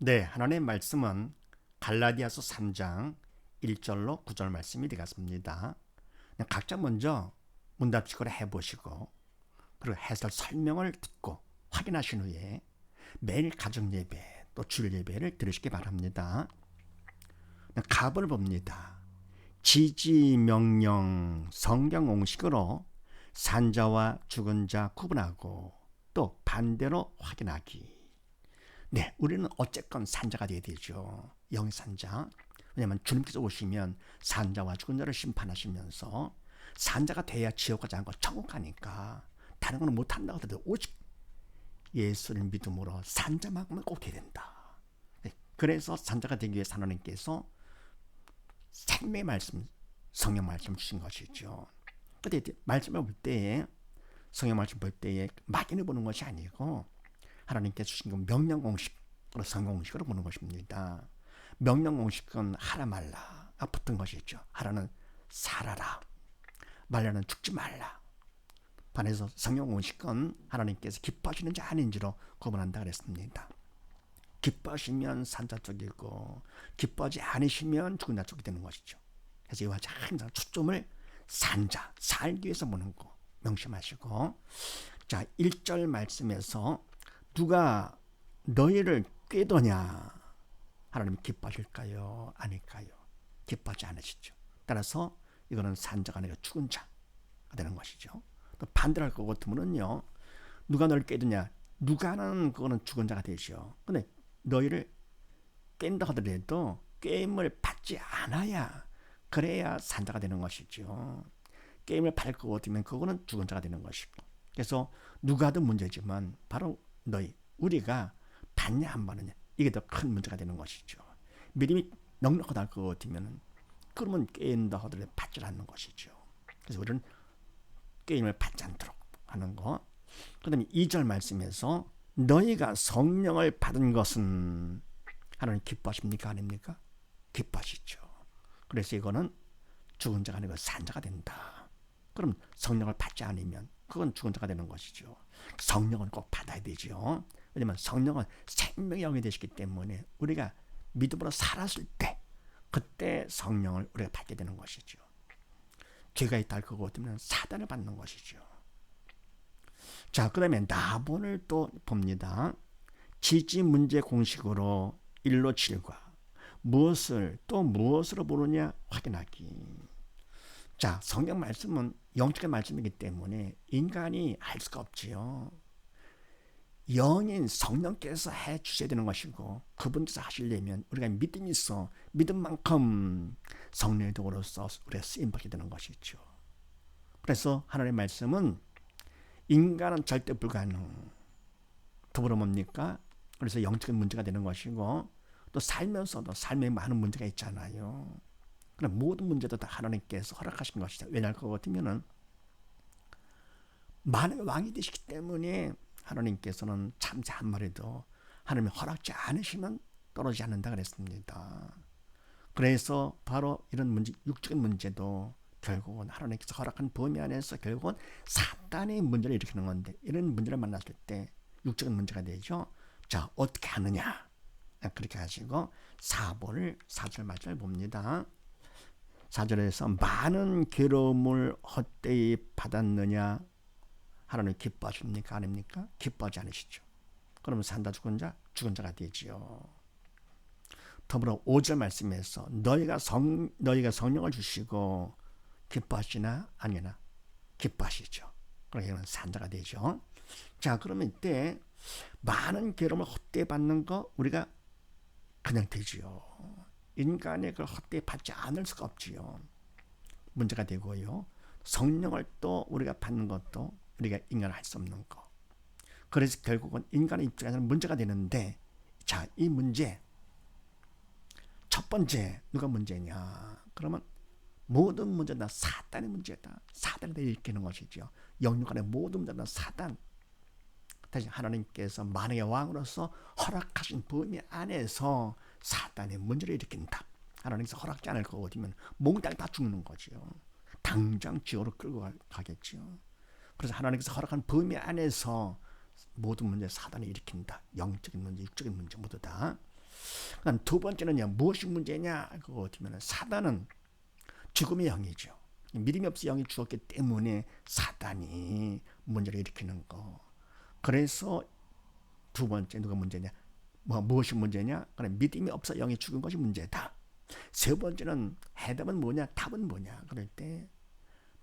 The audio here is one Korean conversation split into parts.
네, 하나님의 말씀은 갈라디아서 3장 1절로 9절 말씀이 되겠습니다. 각자 먼저 문답식으로 해보시고 그리고 해설 설명을 듣고 확인하신 후에 매일 가정 예배 또 주일 예배를 들으시기 바랍니다. 갑을 봅니다. 지지, 명령, 성경 공식으로 산자와 죽은 자 구분하고 또 반대로 확인하기. 네, 우리는 어쨌건 산자가 되어야 되죠. 영산자. 왜냐하면 주님께서 오시면 산자와 죽은 자를 심판하시면서 산자가 돼야 지옥 가지 않고 천국 가니까 다른 거는 못한다고 하더라도 오직 예수를 믿음으로 산자만큼은 꼭 돼야 된다. 네, 그래서 산자가 되기 위해서 하나님께서 생명의 말씀, 성경 말씀 주신 것이죠. 근데 말씀을 볼 때에 성경 말씀 볼 때에 막연히 보는 것이 아니고 하나님께서 주신 건 명령 공식으로 성경 공식으로 보는 것입니다. 명령 공식은 하라 말라 붙은 것이죠. 하라는 살아라, 말라는 죽지 말라. 반해서 성경 공식은 하나님께서 기뻐하시는지 아닌지로 구분한다 그랬습니다. 기뻐하시면 산자 쪽이고 기뻐하지 않으시면 죽은 자 쪽이 되는 것이죠. 그래서 이와 같이 항상 초점을 산자, 살기 위해서 보는 거 명심하시고, 자 1절 말씀에서 누가 너희를 꾀도냐 하나님 기뻐하실까요? 아닐까요? 기뻐하지 않으시죠. 따라서 이거는 산자가 아니라 죽은 자가 되는 것이죠. 또 반대로 할 것 같으면요, 누가 너를 꾀드냐, 누가는 그거는 죽은 자가 되죠. 근데 너희를 깬다 하더라도 꾀임을 받지 않아야, 그래야 산자가 되는 것이죠. 꾀임을 받을 것 같으면 그거는 죽은 자가 되는 것이고. 그래서 누가도 문제지만 바로 너희, 우리가 받냐 안 받느냐, 이게 더 큰 문제가 되는 것이죠. 믿음이 넉넉하다 할 것 같으면 그러면 꾀인다 하더라도 받지 않는 것이죠. 그래서 우리는 꾀임을 받지 않도록 하는 거. 그 다음에 2절 말씀에서 너희가 성령을 받은 것은 하나님 기뻐하십니까? 아닙니까? 기뻐하시죠. 그래서 이거는 죽은 자가 아니고 산자가 된다. 그럼 성령을 받지 않으면 그건 죽은 자가 되는 것이죠. 성령은 꼭 받아야 되죠. 왜냐하면 성령은 생명의 영이 되시기 때문에 우리가 믿음으로 살았을 때 그때 성령을 우리가 받게 되는 것이죠. 죄가 있다 할 것 같으면 사단을 받는 것이죠. 자, 그 다음에 나본을 또 봅니다. 지지 문제 공식으로 1로 7과 무엇을 또 무엇으로 보느냐 확인하기. 자, 성경 말씀은 영적인 말씀이기 때문에 인간이 할 수가 없지요. 영인 성령께서 해 주셔야 되는 것이고, 그분께서 하시려면 우리가 믿음이 있어 믿음만큼 성령의 도구로서 우리가 쓰임받게 되는 것이죠. 그래서 하나님의 말씀은 인간은 절대 불가능. 더불어 뭡니까? 그래서 영적인 문제가 되는 것이고, 또 살면서도 삶에 많은 문제가 있잖아요. 그럼 모든 문제도 다 하나님께서 허락하신 것이다. 왜냐할 것 같으면은 만왕의 왕이 되시기 때문에 하나님께서는 참새 한 마리도 하나님이 허락지 않으시면 떨어지지 않는다 그랬습니다. 그래서 바로 이런 문제, 육적인 문제도 결국은 하나님께서 허락한 범위 안에서 결국은 사단의 문제를 일으키는 건데, 이런 문제를 만났을 때 육적인 문제가 되죠. 자, 어떻게 하느냐, 그렇게 하시고 4절 말씀을 봅니다. 4절에서 많은 괴로움을 헛되이 받았느냐, 하나님 기뻐하십니까? 아닙니까? 기뻐하지 않으시죠. 그러면 산다 죽은 자, 죽은 자가 되지요. 더불어 5절 말씀에서 너희가 성령을 주시고 기뻐하시나 아니나 기뻐하시죠. 그러면 산자가 되죠. 자, 그러면 이때 많은 괴로움을 헛되이 받는 거 우리가 그냥 되지요. 인간의 그 헛되이 받지 않을 수가 없지요. 문제가 되고요. 성령을 또 우리가 받는 것도 우리가 인간은 할 수 없는 거. 그래서 결국은 인간의 입장에서는 문제가 되는데, 자, 이 문제 첫 번째 누가 문제냐? 그러면 모든 문제는 다 사단의 문제다. 사단에 대해 일으키는 것이죠. 영육간의 모든 문제는 사단. 다시 하나님께서 만왕의 왕으로서 허락하신 범위 안에서 사단의 문제를 일으킨다. 하나님께서 허락지 않을 거 같으면 몽땅 다 죽는 거죠. 당장 지옥으로 끌고 가겠죠. 그래서 하나님께서 허락한 범위 안에서 모든 문제 사단이 일으킨다. 영적인 문제, 육적인 문제 모두 다. 그다음 두 번째는요, 무엇이 문제냐? 그거 어쩌면 사단은 죽음의 영이죠. 믿음이 없이 영이 죽었기 때문에 사단이 문제를 일으키는 거. 그래서 두 번째 누가 문제냐? 무엇이 문제냐? 그래, 믿음이 없어 영이 죽은 것이 문제다. 세 번째는 해답은 뭐냐? 답은 뭐냐? 그럴 때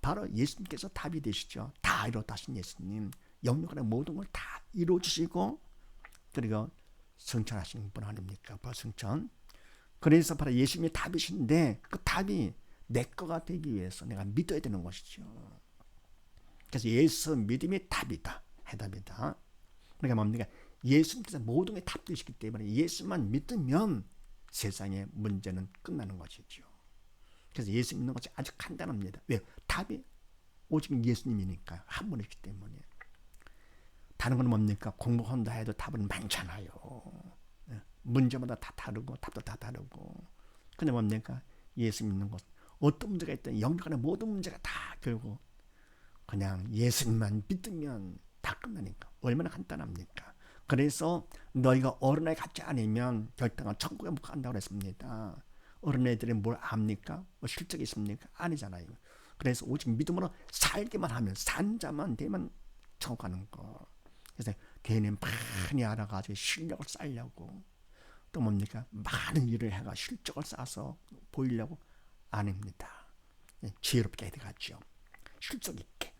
바로 예수님께서 답이 되시죠. 다 이뤘다 하신 예수님. 영역의 모든 걸 다 이루어주시고 그리고 승천하시는 분 아닙니까? 바로 승천. 그래서 바로 예수님이 답이신데 그 답이 내 거가 되기 위해서 내가 믿어야 되는 것이죠. 그래서 예수 믿음이 답이다. 해답이다. 그러니까 뭡니까? 예수님께서 모든 게 답되시기 때문에 예수만 믿으면 세상의 문제는 끝나는 것이죠. 그래서 예수 믿는 것이 아주 간단합니다. 왜요? 답이 오직 예수님이니까 한 분이기 때문에. 다른 건 뭡니까? 공부한다 해도 답은 많잖아요. 문제마다 다 다르고 답도 다 다르고. 근데 뭡니까? 예수 믿는 것. 어떤 문제가 있든 영역간의 모든 문제가 다 결국 그냥 예수님만 믿으면 다 끝나니까. 얼마나 간단합니까? 그래서 너희가 어른에 갖지 않으면 결단은 천국에 못 간다고 했습니다. 어린애들이 뭘 압니까? 뭐 실적이 있습니까? 아니잖아요. 그래서 오직 믿음으로 살기만 하면 산자만 되면 천국 가는 거. 그래서 괜히 많이 알아가지고 실력을 쌓으려고 또 뭡니까? 많은 일을 해가 실적을 쌓아서 보이려고 아닙니다. 지혜롭게 해야 되겠죠. 실적 있게.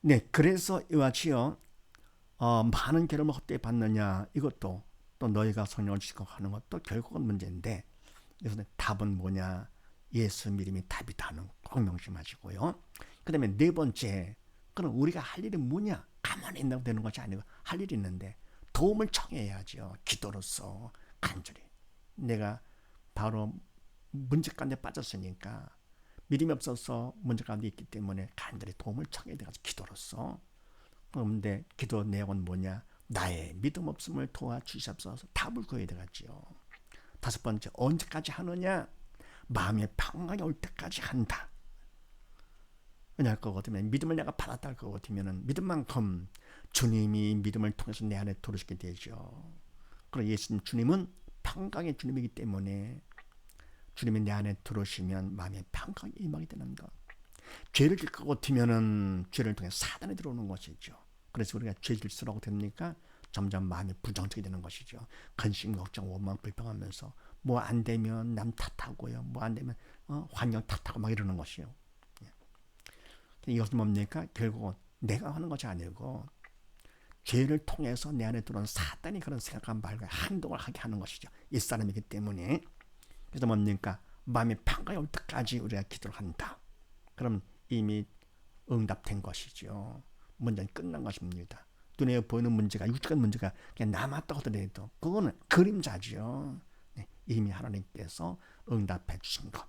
네, 그래서 이와 같이요. 많은 괴로움을 헛되이 받느냐 이것도 또 너희가 성령을 주시고 하는 것도 결국은 문제인데 그래서 답은 뭐냐? 예수 믿음이 답이다는 꼭 명심하시고요. 그 다음에 네 번째, 그럼 우리가 할 일이 뭐냐? 가만히 있다고 되는 것이 아니고 할 일이 있는데 도움을 청해야죠. 기도로서 간절히. 내가 바로 문제 가운데 빠졌으니까 믿음이 없어서 문제 가운데 있기 때문에 간절히 도움을 청해야 돼가지고 기도로서. 그런데 기도 내용은 뭐냐? 나의 믿음 없음을 도와주시옵소서. 답을 구해야 되겠지요. 다섯 번째, 언제까지 하느냐? 마음의 평강이 올 때까지 한다. 왜냐할 것 같으면 믿음을 내가 받았다 할 것 같으면 믿음만큼 주님이 믿음을 통해서 내 안에 들어오시게 되죠. 그리고 예수님 주님은 평강의 주님이기 때문에 주님이 내 안에 들어오시면 마음의 평강이 임하게 되는 것. 죄를 질 것 같으면은 죄를 통해 사단이 들어오는 것이죠. 그래서 우리가 죄 질수록 됩니까? 점점 마음이 부정적이 되는 것이죠. 근심, 걱정, 원망, 불평하면서 뭐 안 되면 남 탓하고요. 뭐 안 되면 환경 탓하고 막 이러는 것이요. 이것은 뭡니까? 결국은 내가 하는 것이 아니고 죄를 통해서 내 안에 들어온 사단이 그런 생각한 말과 행동을 하게 하는 것이죠. 옛사람이기 때문에. 그래서 뭡니까? 마음의 평강이 올 때까지 우리가 기도를 한다. 그럼 이미 응답된 것이죠. 문제는 끝난 것입니다. 눈에 보이는 문제가 육적인 문제가 그냥 남았다 하더라도 그거는 그림자죠. 네, 이미 하나님께서 응답해 주신 것.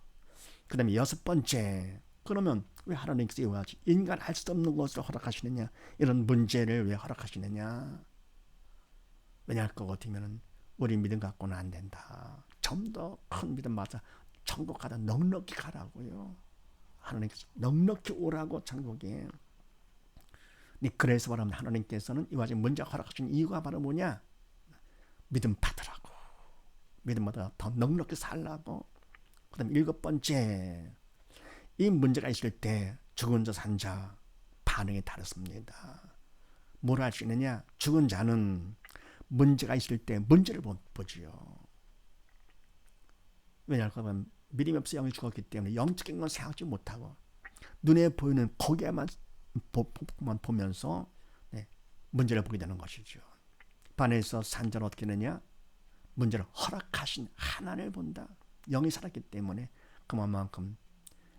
그 다음에 여섯 번째, 그러면 왜 하나님께서 이와 같이 인간 할 수 없는 것을 허락하시느냐? 이런 문제를 왜 허락하시느냐? 왜냐할 것 같으면 우리 믿음 갖고는 안 된다. 좀 더 큰 믿음 맞아 천국 가다 넉넉히 가라고요. 하나님께서 넉넉히 오라고 천국에. 그래서 말하면 하나님께서는 이와 같이 문제 허락하신 이유가 바로 뭐냐? 믿음 받으라고. 믿음보다 더 넉넉히 살라고. 그 다음 일곱 번째, 이 문제가 있을 때 죽은 자 산 자 반응이 다릅니다. 뭘 할 수 있느냐? 죽은 자는 문제가 있을 때 문제를 보지요. 왜냐하면 믿음이 없어 영이 죽었기 때문에 영적인 건 생각지 못하고 눈에 보이는 거기에만 보면서 문제를 보게 되는 것이죠. 반에서 산자는 어떻게 되느냐? 문제를 허락하신 하나님을 본다. 영이 살았기 때문에 그만큼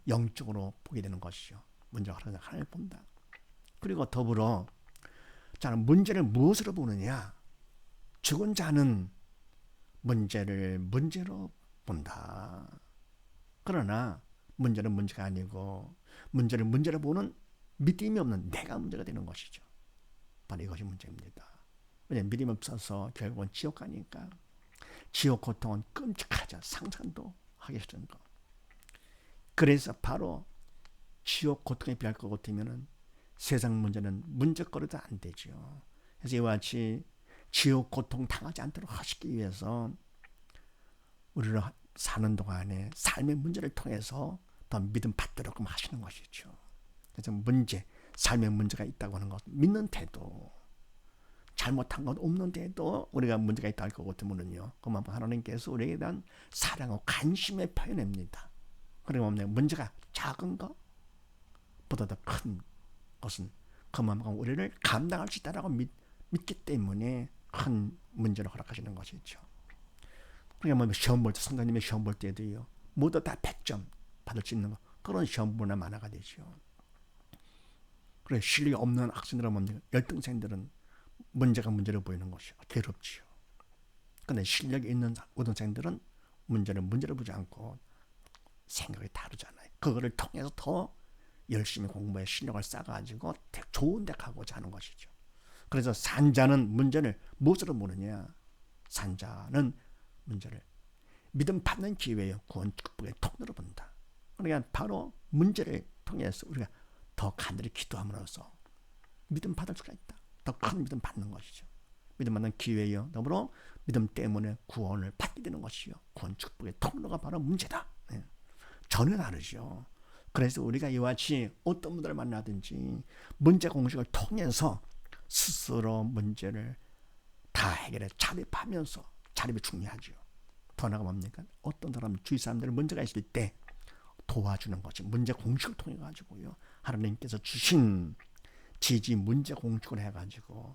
영적으로 보게 되는 것이죠. 문제를 허락하신 하나님을 본다. 그리고 더불어 자는 문제를 무엇으로 보느냐? 죽은 자는 문제를 문제로 본다. 그러나 문제는 문제가 아니고 문제를 문제로 보는 믿음이 없는 내가 문제가 되는 것이죠. 바로 이것이 문제입니다. 왜냐하면 믿음이 없어서 결국은 지옥 가니까. 지옥 고통은 끔찍하죠. 상상도 하기 싫은 거. 그래서 바로 지옥 고통에 비할 것 같으면 세상 문제는 문제거리도 안 되죠. 그래서 이와 같이 지옥 고통 당하지 않도록 하시기 위해서 우리를 사는 동안에 삶의 문제를 통해서 더 믿음 받도록 하시는 것이죠. 그래서 삶의 문제가 있다고 하는 것, 믿는 태도, 잘못한 것 없는데도 우리가 문제가 있다 할 것 같으면요, 그만 하나님께서 우리에게 대한 사랑과 관심의 표현입니다. 그리고 문제가 작은 것보다 더 큰 것은 그만큼 우리를 감당할 수 있다라고 믿기 때문에 큰 문제를 허락하시는 것이죠. 그러니까 시험 볼 때, 성도님의 시험 볼 때도요, 모두 다 100점 받을 수 있는 거, 그런 시험보나 만화가 되죠. 그래, 실력이 없는 학생들은 열등생들은 문제를 보이는 것이요, 괴롭지요. 근데 실력이 있는 우등생들은 문제를 보지 않고 생각이 다르잖아요. 그거를 통해서 더 열심히 공부해 실력을 쌓아가지고 좋은 데 가고자 하는 것이죠. 그래서 산자는 문제를 무엇으로 보느냐? 산자는 문제를 믿음 받는 기회요, 구원 축복의 통로로 본다. 그러니까 바로 문제를 통해서 우리가 더 간절히 기도함으로써 믿음 받을 수가 있다. 더 큰 믿음 받는 것이죠. 믿음 받는 기회요, 더불어 믿음 때문에 구원을 받게 되는 것이요, 구원 축복의 통로가 바로 문제다. 네. 전혀 다르죠. 그래서 우리가 이와 같이 어떤 분들을 만나든지 문제 공식을 통해서 스스로 문제를 다 해결해 자립하면서, 자립이 중요하죠. 더 나아가 뭡니까? 어떤 사람, 주위 사람들은 문제가 있을 때 도와주는 것이 문제 공식을 통해 가지고요, 하나님께서 주신 지지 문제 공식을 해가지고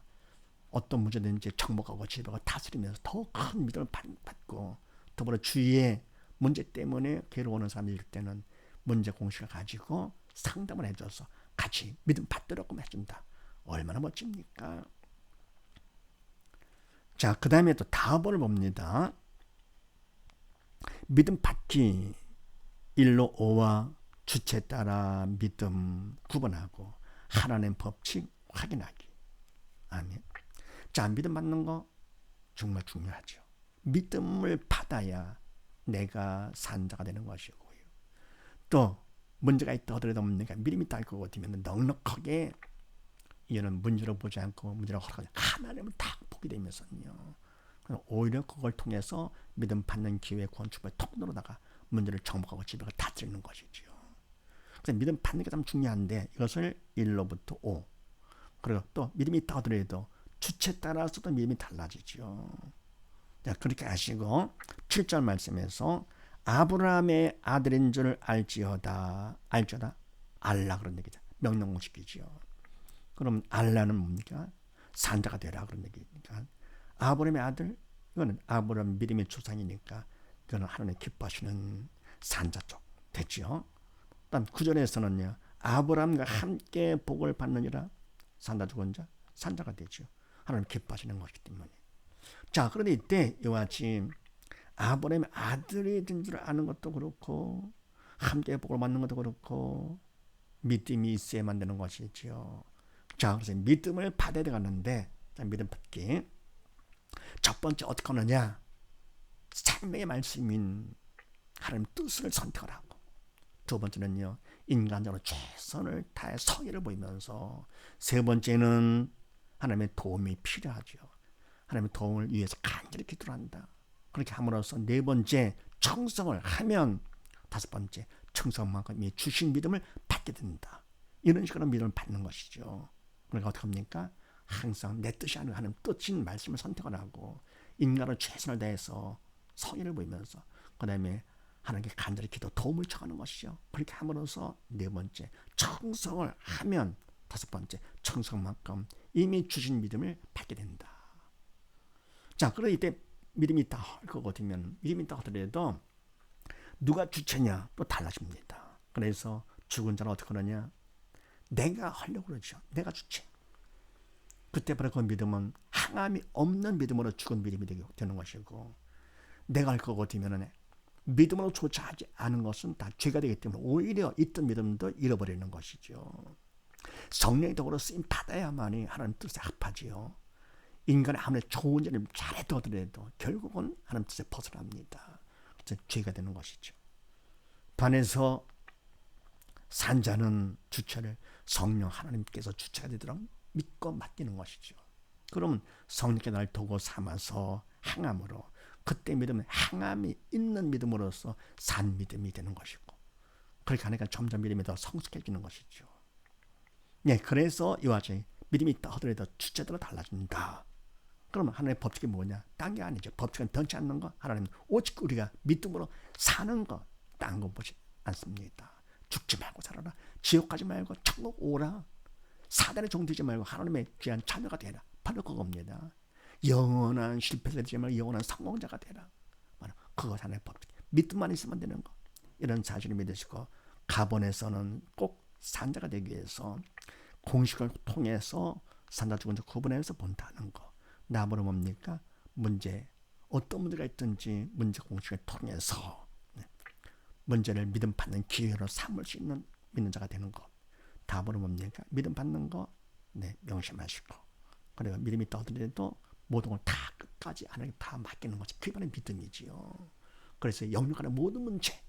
어떤 문제든지 정복하고 지도가 다스리면서 더 큰 믿음을 받고, 더불어 주위에 문제 때문에 괴로워하는 사람이 일 때는 문제 공식을 가지고 상담을 해줘서 같이 믿음 받도록 해준다. 얼마나 멋집니까? 자, 그 다음에 또 다음을 봅니다. 믿음 받기 1로 5와 주체에 따라 믿음 구분하고 하나님 법칙 확인하기. 아멘. 자, 믿음 받는 거 정말 중요하죠. 믿음을 받아야 내가 산자가 되는 것이고요. 또 문제가 있다 하더라도 믿음이 있다 할 것 같으면 넉넉하게 이는 문제로 보지 않고 문제로 허락하지 하나님을 딱 보게 되면서요, 오히려 그걸 통해서 믿음 받는 기회, 구원 축복의 통로로다가 문제를 정복하고 지배가 다스리는 것이죠. 그래서 믿음 받는 게 참 중요한데 이것을 1로부터 5, 그리고 또 믿음이 있다 하더라도 주체에 따라서도 믿음이 달라지죠. 자, 그렇게 아시고 7절 말씀에서 아브라함의 아들인 줄 알지어다 알라 그런 얘기죠. 명령공식이죠. 그럼 알라는 뭡니까? 산자가 되라 그런 얘기니까. 아브라함의 아들, 이거는 아브라함 믿음의 조상이니까 이거는 하나님 기뻐하시는 산자 쪽 됐죠. 다음 9절에서는요, 아브라함과 함께 복을 받느니라, 산자 죽은 자 산자가 되죠. 하나님 기뻐하시는 것이기 때문에. 자, 그런데 이때 이와 같이 아브라함의 아들이 된 줄 아는 것도 그렇고 함께 복을 받는 것도 그렇고 믿음이 있어야만 되는 것이죠. 자, 그래서 믿음을 받아야 되겠는데, 자, 믿음 받기 첫 번째 어떻게 하느냐? 생명의 말씀인 하나님 뜻을 선택을 하고, 두 번째는요, 인간적으로 최선을 다해 성의를 보이면서, 세 번째는 하나님의 도움이 필요하죠. 하나님의 도움을 위해서 간절히 기도를 한다. 그렇게 함으로써 네 번째 청성을 하면, 다섯 번째 청성만큼 주신 믿음을 받게 된다. 이런 식으로 믿음을 받는 것이죠. 그러니까 어떻게 합니까? 항상 내 뜻이 아니고 하나님 뜻인 말씀을 선택을 하고 인간을 최선을 다해서 성의를 보이면서 그 다음에 하나님께 간절히 기도 도움을 청하는 것이죠. 그렇게 함으로써 네 번째 청성을 하면, 다섯 번째 청성만큼 이미 주신 믿음을 받게 된다. 자, 그런데 이때 믿음이 있다 할 것 같으면, 믿음이 있다 하더라도 누가 주체냐 또 달라집니다. 그래서 죽은 자는 어떻게 하느냐? 내가 하려고 그러죠. 내가 주체. 그때 바로 그 믿음은 항암이 없는 믿음으로 죽은 믿음이 되는 것이고, 내가 할 것 같으면 믿음으로 조차하지 않은 것은 다 죄가 되기 때문에 오히려 있던 믿음도 잃어버리는 것이죠. 성령의 도구로 쓰임 받아야만이 하나님 뜻에 합하지요. 인간이 아무리 좋은 일을 잘해도 하더라도 결국은 하나님 뜻에 벗어납니다. 그래서 죄가 되는 것이죠. 반해서 산자는 주체를 성령 하나님께서 주체가 되도록 믿고 맡기는 것이죠. 그러면 성령께 날 도구 삼아서 항암으로, 그때 믿음은 항암이 있는 믿음으로서 산 믿음이 되는 것이고, 그렇게 하니까 점점 믿음이 더 성숙해지는 것이죠. 네, 그래서 이와 같이 믿음이 있다 하더라도 주체대로 달라진다. 그러면 하나님의 법칙이 뭐냐? 딴 게 아니죠. 법칙은 변치 않는 거. 하나님은 오직 우리가 믿음으로 사는 거, 딴 거 보지 않습니다. 죽지 말고 살아라. 지옥 가지 말고 천국 오라. 사단의 종 되지 말고 하나님의 귀한 자녀가 되라. 바로 그겁니다. 영원한 실패자 되지 말고 영원한 성공자가 되라. 바로 그것 하나의 법칙. 믿음만 있으면 되는 거. 이런 사실을 믿으시고, 가본에서는 꼭 산자가 되기 위해서 공식을 통해서 산자 죽은 자 구분해서 본다는 거. 나무로 뭡니까? 문제, 어떤 문제가 있든지 문제 공식을 통해서 문제를 믿음 받는 기회로 삼을 수 있는 믿는 자가 되는 거. 답으로 뭡니까? 믿음 받는 거 명심하시고, 그리고 믿음이 있다 하더라도 모든 걸 다 끝까지 하나님께 다 맡기는 것이 그게 바로 믿음이지요. 그래서 영육간의 모든 문제,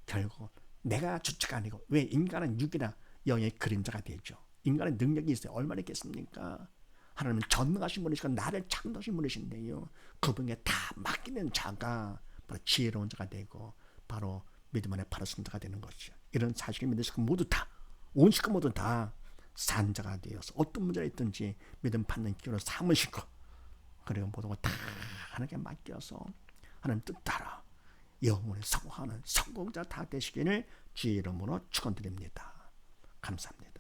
결국 내가 주체가 아니고, 왜 인간은 육이나 영의 그림자가 되죠. 인간의 능력이 있어요. 얼마나 있겠습니까? 하나님은 전능하신 분이시고 나를 창조하신 분이신데요. 그분에게 다 맡기는 자가 바로 지혜로운 자가 되고, 바로 믿음 안에 바로 선자가 되는 것이죠. 이런 사실을 믿으시고 모두 다, 온 식구 모두 다 산자가 되어서 어떤 문제가 있든지 믿음 받는 기회로 삼으시고, 그리고 모든 걸 다 하나님께 맡겨서 하나님 뜻 따라 영원히 성공하는 성공자 다 되시기를 주의 이름으로 축원드립니다. 감사합니다.